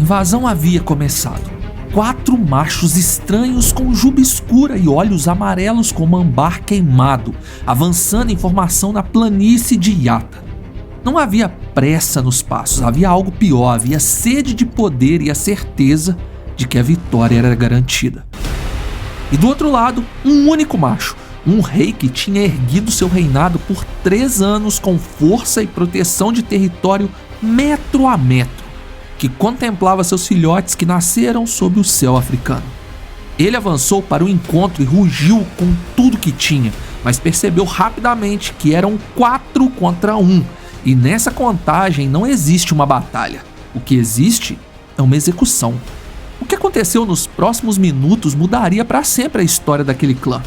invasão havia começado. 4 machos estranhos com juba escura e olhos amarelos como âmbar queimado, avançando em formação na planície de Yatta. Não havia pressa nos passos, havia algo pior, havia sede de poder e a certeza de que a vitória era garantida. E do outro lado, um único macho, um rei que tinha erguido seu reinado por 3 anos com força e proteção de território metro a metro, que contemplava seus filhotes que nasceram sob o céu africano. Ele avançou para o encontro e rugiu com tudo que tinha, mas percebeu rapidamente que eram 4 contra 1, e nessa contagem não existe uma batalha. O que existe é uma execução. O que aconteceu nos próximos minutos mudaria para sempre a história daquele clã.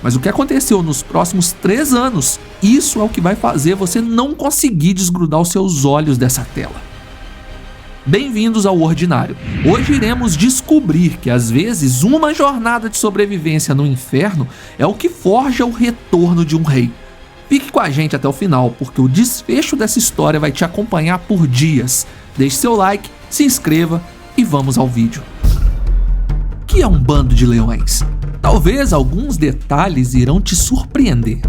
Mas o que aconteceu nos próximos 3 anos, isso é o que vai fazer você não conseguir desgrudar os seus olhos dessa tela. Bem-vindos ao Ordinário. Hoje iremos descobrir que às vezes uma jornada de sobrevivência no inferno é o que forja o retorno de um rei. Fique com a gente até o final, porque o desfecho dessa história vai te acompanhar por dias. Deixe seu like, se inscreva e vamos ao vídeo. O que é um bando de leões? Talvez alguns detalhes irão te surpreender.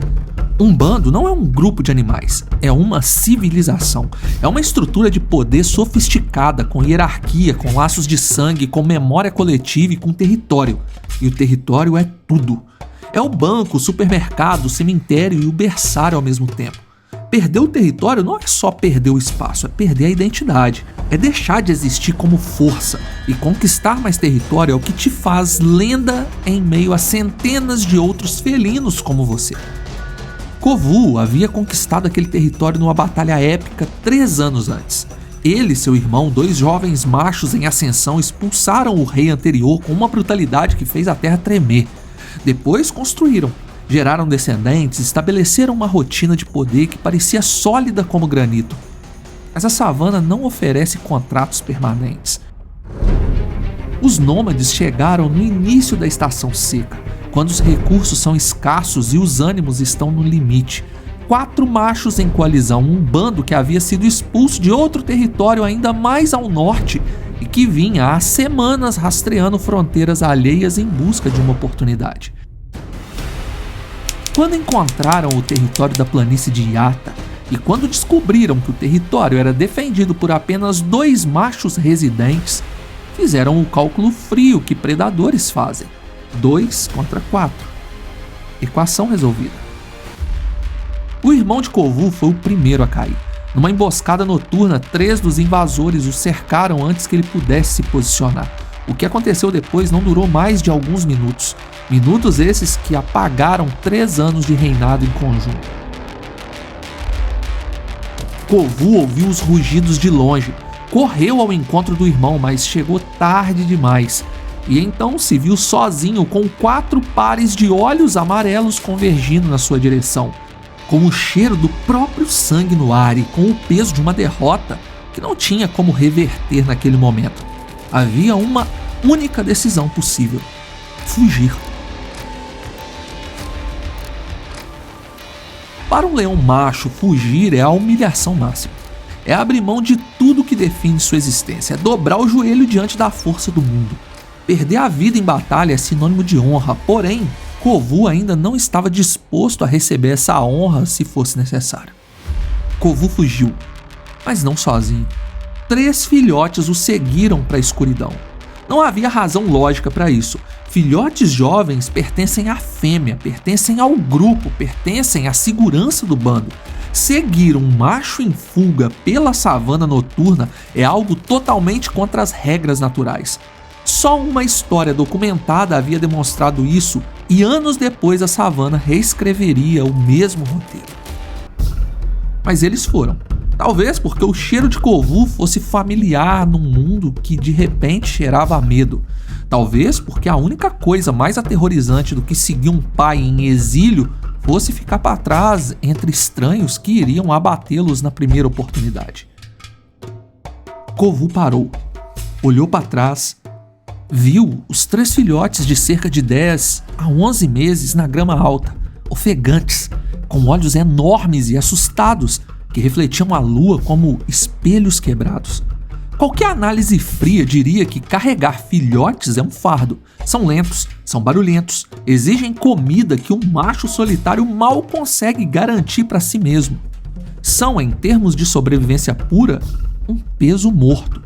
Um bando não é um grupo de animais, é uma civilização. É uma estrutura de poder sofisticada, com hierarquia, com laços de sangue, com memória coletiva e com território. E o território é tudo. É o banco, o supermercado, o cemitério e o berçário ao mesmo tempo. Perder o território não é só perder o espaço, é perder a identidade. É deixar de existir como força. E conquistar mais território é o que te faz lenda em meio a centenas de outros felinos como você. Kovu havia conquistado aquele território numa batalha épica 3 anos antes. Ele e seu irmão, 2 jovens machos em ascensão, expulsaram o rei anterior com uma brutalidade que fez a terra tremer. Depois construíram, geraram descendentes, estabeleceram uma rotina de poder que parecia sólida como granito. Mas a savana não oferece contratos permanentes. Os nômades chegaram no início da estação seca, quando os recursos são escassos e os ânimos estão no limite. 4 machos em coalizão, um bando que havia sido expulso de outro território ainda mais ao norte e que vinha há semanas rastreando fronteiras alheias em busca de uma oportunidade. Quando encontraram o território da planície de Yatta e quando descobriram que o território era defendido por apenas 2 machos residentes, fizeram o cálculo frio que predadores fazem. 2 contra 4. Equação resolvida. O irmão de Kovu foi o primeiro a cair. Numa emboscada noturna, 3 dos invasores o cercaram antes que ele pudesse se posicionar. O que aconteceu depois não durou mais de alguns minutos. Minutos esses que apagaram 3 anos de reinado em conjunto. Kovu ouviu os rugidos de longe. Correu ao encontro do irmão, mas chegou tarde demais. E então se viu sozinho com 4 pares de olhos amarelos convergindo na sua direção, com o cheiro do próprio sangue no ar e com o peso de uma derrota que não tinha como reverter naquele momento. Havia uma única decisão possível: fugir. Para um leão macho, fugir é a humilhação máxima. É abrir mão de tudo que define sua existência, é dobrar o joelho diante da força do mundo. Perder a vida em batalha é sinônimo de honra, porém, Kovu ainda não estava disposto a receber essa honra se fosse necessário. Kovu fugiu, mas não sozinho. 3 filhotes o seguiram para a escuridão. Não havia razão lógica para isso. Filhotes jovens pertencem à fêmea, pertencem ao grupo, pertencem à segurança do bando. Seguir um macho em fuga pela savana noturna é algo totalmente contra as regras naturais. Só uma história documentada havia demonstrado isso e anos depois a savana reescreveria o mesmo roteiro. Mas eles foram. Talvez porque o cheiro de Kovu fosse familiar num mundo que de repente cheirava a medo. Talvez porque a única coisa mais aterrorizante do que seguir um pai em exílio fosse ficar para trás entre estranhos que iriam abatê-los na primeira oportunidade. Kovu parou, olhou para trás, viu os 3 filhotes de cerca de 10 a 11 meses na grama alta, ofegantes, com olhos enormes e assustados, que refletiam a lua como espelhos quebrados. Qualquer análise fria diria que carregar filhotes é um fardo. São lentos, são barulhentos, exigem comida que um macho solitário mal consegue garantir para si mesmo. São, em termos de sobrevivência pura, um peso morto.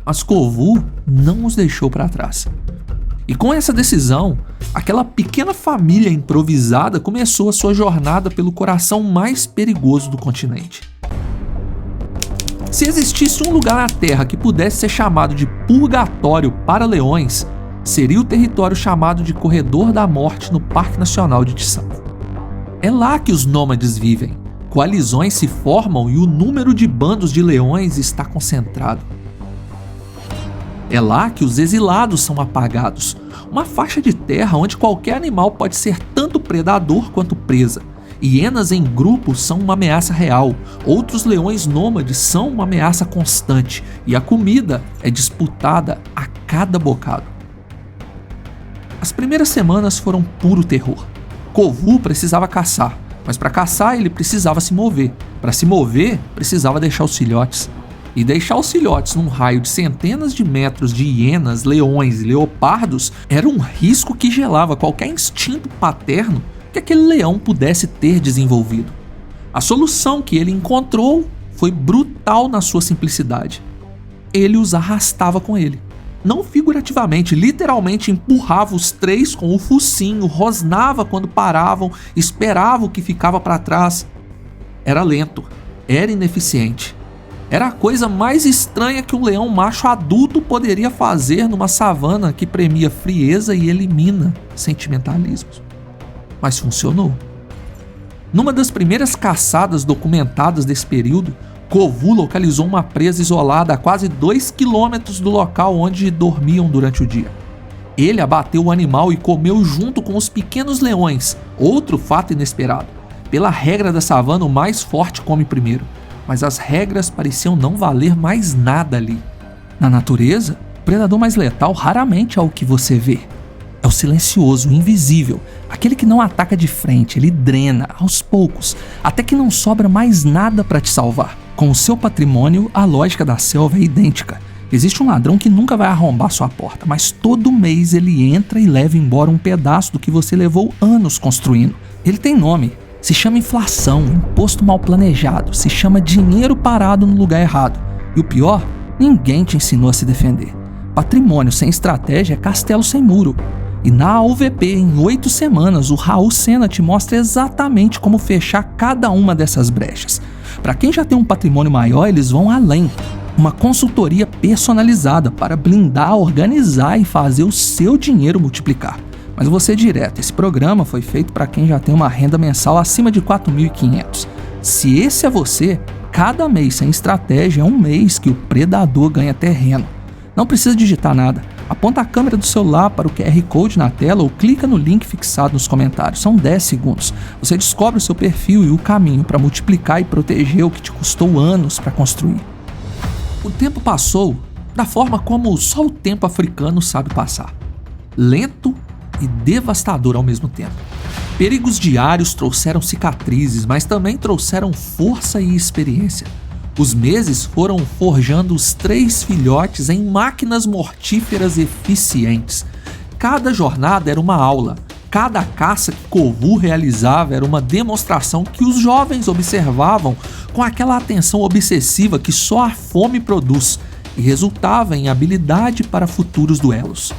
Mas Kovu não os deixou para trás. E com essa decisão, aquela pequena família improvisada começou a sua jornada pelo coração mais perigoso do continente. Se existisse um lugar na Terra que pudesse ser chamado de purgatório para leões, seria o território chamado de Corredor da Morte no Parque Nacional de Tsavo. É lá que os nômades vivem, coalizões se formam e o número de bandos de leões está concentrado. É lá que os exilados são apagados, uma faixa de terra onde qualquer animal pode ser tanto predador quanto presa. Hienas em grupo são uma ameaça real, outros leões nômades são uma ameaça constante e a comida é disputada a cada bocado. As primeiras semanas foram puro terror. Kovu precisava caçar, mas para caçar ele precisava se mover. Para se mover, precisava deixar os filhotes. E deixar os filhotes num raio de centenas de metros de hienas, leões e leopardos era um risco que gelava qualquer instinto paterno que aquele leão pudesse ter desenvolvido. A solução que ele encontrou foi brutal na sua simplicidade. Ele os arrastava com ele. Não figurativamente, literalmente empurrava os três com o focinho, rosnava quando paravam, esperava o que ficava para trás. Era lento, era ineficiente. Era a coisa mais estranha que um leão macho adulto poderia fazer numa savana que premia frieza e elimina sentimentalismos. Mas funcionou. Numa das primeiras caçadas documentadas desse período, Kovu localizou uma presa isolada a quase 2 quilômetros do local onde dormiam durante o dia. Ele abateu o animal e comeu junto com os pequenos leões, outro fato inesperado. Pela regra da savana, o mais forte come primeiro, mas as regras pareciam não valer mais nada ali. Na natureza, o predador mais letal raramente é o que você vê. É o silencioso, o invisível, aquele que não ataca de frente, ele drena, aos poucos, até que não sobra mais nada para te salvar. Com o seu patrimônio, a lógica da selva é idêntica. Existe um ladrão que nunca vai arrombar sua porta, mas todo mês ele entra e leva embora um pedaço do que você levou anos construindo. Ele tem nome, se chama inflação, imposto mal planejado, se chama dinheiro parado no lugar errado. E o pior, ninguém te ensinou a se defender. Patrimônio sem estratégia é castelo sem muro. E na UVP, em 8 semanas, o Raul Sena te mostra exatamente como fechar cada uma dessas brechas. Para quem já tem um patrimônio maior, eles vão além. Uma consultoria personalizada para blindar, organizar e fazer o seu dinheiro multiplicar. Mas eu vou ser direto, esse programa foi feito para quem já tem uma renda mensal acima de 4.500. Se esse é você, cada mês sem estratégia é um mês que o predador ganha terreno. Não precisa digitar nada. Aponta a câmera do celular para o QR Code na tela ou clica no link fixado nos comentários. São 10 segundos. Você descobre o seu perfil e o caminho para multiplicar e proteger o que te custou anos para construir. O tempo passou da forma como só o tempo africano sabe passar. Lento e devastador ao mesmo tempo. Perigos diários trouxeram cicatrizes, mas também trouxeram força e experiência. Os meses foram forjando os 3 filhotes em máquinas mortíferas eficientes. Cada jornada era uma aula. Cada caça que Kovu realizava era uma demonstração que os jovens observavam com aquela atenção obsessiva que só a fome produz e resultava em habilidade para futuros duelos.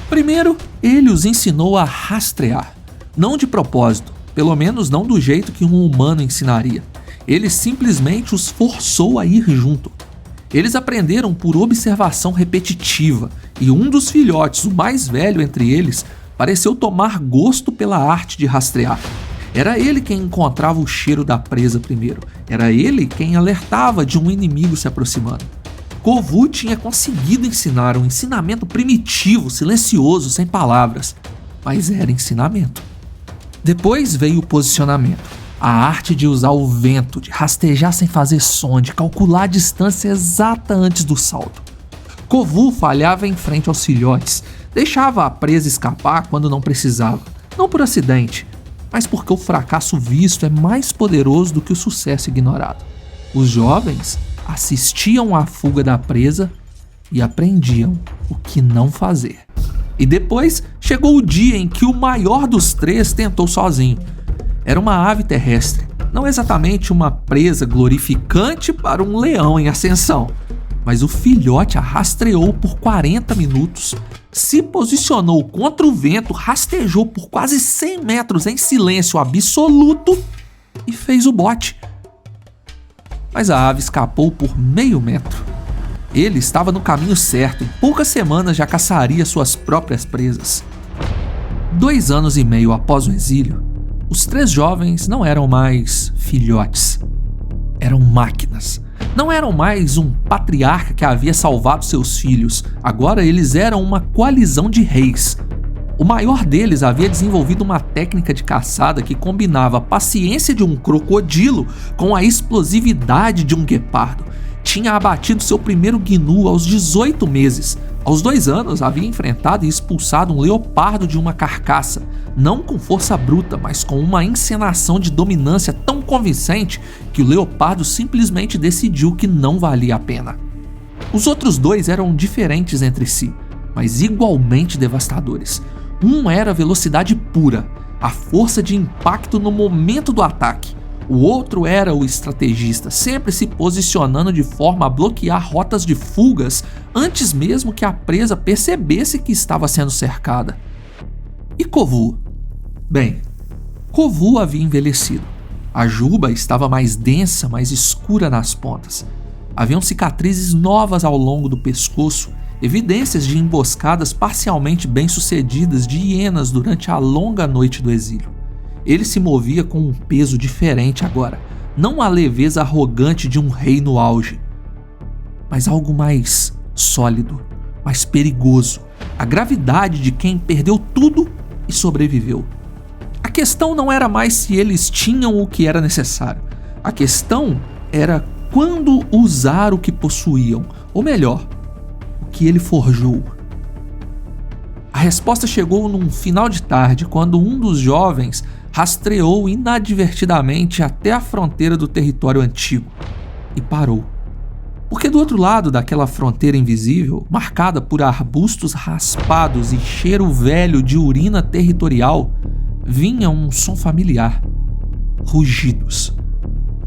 Primeiro, ele os ensinou a rastrear. Não de propósito, pelo menos não do jeito que um humano ensinaria. Ele simplesmente os forçou a ir junto. Eles aprenderam por observação repetitiva, e um dos filhotes, o mais velho entre eles, pareceu tomar gosto pela arte de rastrear. Era ele quem encontrava o cheiro da presa primeiro. Era ele quem alertava de um inimigo se aproximando. Kovu tinha conseguido ensinar um ensinamento primitivo, silencioso, sem palavras. Mas era ensinamento. Depois veio o posicionamento. A arte de usar o vento, de rastejar sem fazer som, de calcular a distância exata antes do salto. Kovu falhava em frente aos filhotes, deixava a presa escapar quando não precisava. Não por acidente, mas porque o fracasso visto é mais poderoso do que o sucesso ignorado. Os jovens assistiam à fuga da presa e aprendiam o que não fazer. E depois chegou o dia em que o maior dos três tentou sozinho. Era uma ave terrestre, não exatamente uma presa glorificante para um leão em ascensão, mas o filhote a rastreou por 40 minutos, se posicionou contra o vento, rastejou por quase 100 metros em silêncio absoluto e fez o bote. Mas a ave escapou por meio metro. Ele estava no caminho certo, em poucas semanas já caçaria suas próprias presas. 2 anos e meio após o exílio, os 3 jovens não eram mais filhotes, eram máquinas. Não eram mais um patriarca que havia salvado seus filhos, agora eles eram uma coalizão de reis. O maior deles havia desenvolvido uma técnica de caçada que combinava a paciência de um crocodilo com a explosividade de um guepardo. Tinha abatido seu primeiro gnu aos 18 meses. Aos 2 anos, havia enfrentado e expulsado um leopardo de uma carcaça, não com força bruta, mas com uma encenação de dominância tão convincente que o leopardo simplesmente decidiu que não valia a pena. Os outros 2 eram diferentes entre si, mas igualmente devastadores. Um era velocidade pura, a força de impacto no momento do ataque. O outro era o estrategista, sempre se posicionando de forma a bloquear rotas de fugas antes mesmo que a presa percebesse que estava sendo cercada. E Kovu? Bem, Kovu havia envelhecido. A juba estava mais densa, mais escura nas pontas. Haviam cicatrizes novas ao longo do pescoço, evidências de emboscadas parcialmente bem-sucedidas de hienas durante a longa noite do exílio. Ele se movia com um peso diferente agora, não a leveza arrogante de um rei no auge, mas algo mais sólido, mais perigoso, a gravidade de quem perdeu tudo e sobreviveu. A questão não era mais se eles tinham o que era necessário, a questão era quando usar o que possuíam, ou melhor, o que ele forjou. A resposta chegou num final de tarde, quando um dos jovens rastreou inadvertidamente até a fronteira do território antigo e parou. Porque do outro lado daquela fronteira invisível, marcada por arbustos raspados e cheiro velho de urina territorial, vinha um som familiar: rugidos.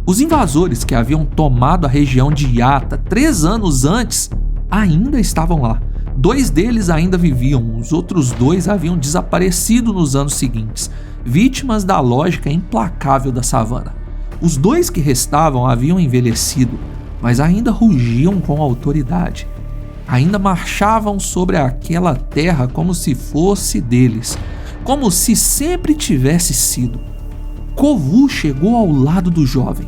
Os invasores que haviam tomado a região de Yatta 3 anos antes ainda estavam lá. 2 deles ainda viviam, os outros 2 haviam desaparecido nos anos seguintes, vítimas da lógica implacável da savana. Os 2 que restavam haviam envelhecido, mas ainda rugiam com autoridade. Ainda marchavam sobre aquela terra como se fosse deles, como se sempre tivesse sido. Kovu chegou ao lado do jovem.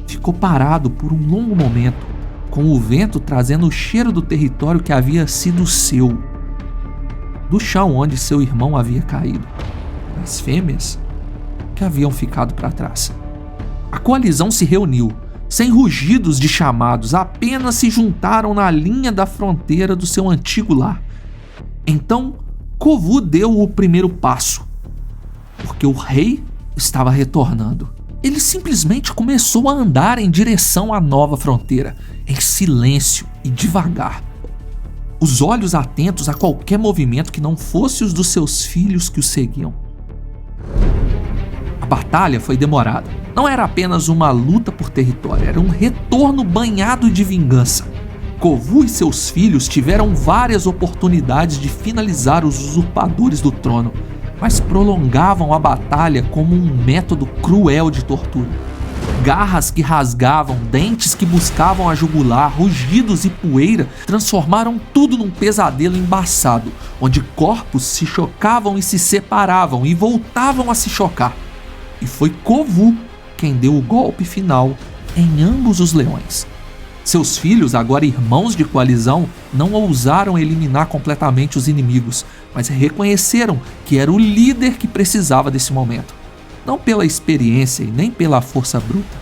Ficou parado por um longo momento, com o vento trazendo o cheiro do território que havia sido seu, do chão onde seu irmão havia caído, das fêmeas que haviam ficado para trás. A coalizão se reuniu, sem rugidos de chamados, apenas se juntaram na linha da fronteira do seu antigo lar. Então, Kovu deu o primeiro passo, porque o rei estava retornando. Ele simplesmente começou a andar em direção à nova fronteira, em silêncio e devagar. Os olhos atentos a qualquer movimento que não fosse os dos seus filhos que o seguiam. A batalha foi demorada. Não era apenas uma luta por território, era um retorno banhado de vingança. Kovu e seus filhos tiveram várias oportunidades de finalizar os usurpadores do trono, mas prolongavam a batalha como um método cruel de tortura. Garras que rasgavam, dentes que buscavam a jugular, rugidos e poeira transformaram tudo num pesadelo embaçado, onde corpos se chocavam e se separavam e voltavam a se chocar. E foi Kovu quem deu o golpe final em ambos os leões. Seus filhos, agora irmãos de coalizão, não ousaram eliminar completamente os inimigos, mas reconheceram que era o líder que precisava desse momento. Não pela experiência e nem pela força bruta,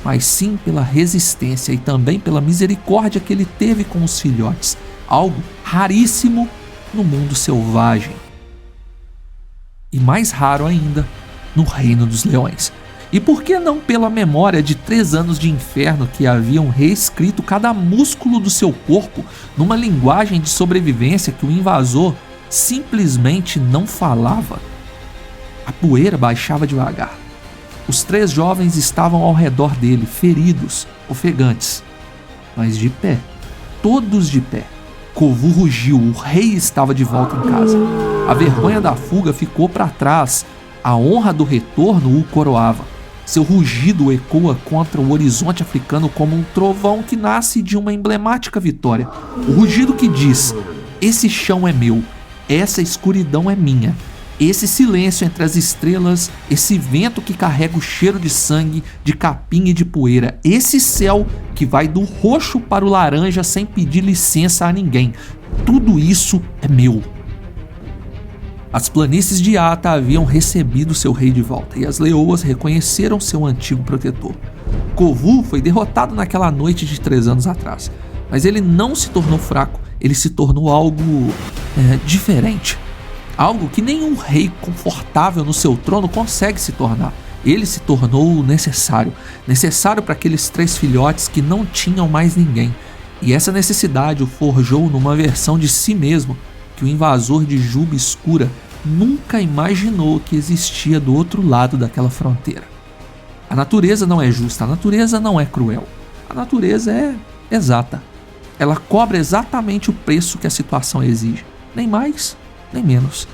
mas sim pela resistência e também pela misericórdia que ele teve com os filhotes, algo raríssimo no mundo selvagem. E mais raro ainda, no reino dos leões. E por que não pela memória de 3 anos de inferno que haviam reescrito cada músculo do seu corpo numa linguagem de sobrevivência que o invasor simplesmente não falava? A poeira baixava devagar. Os 3 jovens estavam ao redor dele, feridos, ofegantes, mas de pé, todos de pé. Kovu rugiu, o rei estava de volta em casa. A vergonha da fuga ficou para trás, a honra do retorno o coroava. Seu rugido ecoa contra o horizonte africano como um trovão que nasce de uma emblemática vitória. O rugido que diz: esse chão é meu, essa escuridão é minha. Esse silêncio entre as estrelas, esse vento que carrega o cheiro de sangue, de capim e de poeira, esse céu que vai do roxo para o laranja sem pedir licença a ninguém, tudo isso é meu. As planícies de Yata haviam recebido seu rei de volta e as leoas reconheceram seu antigo protetor. Kovu foi derrotado naquela noite de 3 anos atrás, mas ele não se tornou fraco, ele se tornou algo diferente. Algo que nenhum rei confortável no seu trono consegue se tornar. Ele se tornou necessário para aqueles 3 filhotes que não tinham mais ninguém. E essa necessidade o forjou numa versão de si mesmo que o invasor de Juba Escura nunca imaginou que existia do outro lado daquela fronteira. A natureza não é justa, a natureza não é cruel. A natureza é exata. Ela cobra exatamente o preço que a situação exige, nem mais nem menos.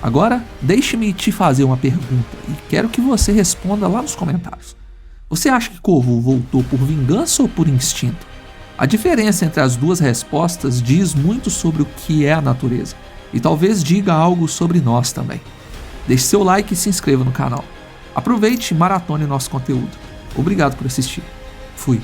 Agora, deixe-me te fazer uma pergunta e quero que você responda lá nos comentários. Você acha que Kovu voltou por vingança ou por instinto? A diferença entre as duas respostas diz muito sobre o que é a natureza e talvez diga algo sobre nós também. Deixe seu like e se inscreva no canal. Aproveite e maratone nosso conteúdo. Obrigado por assistir. Fui.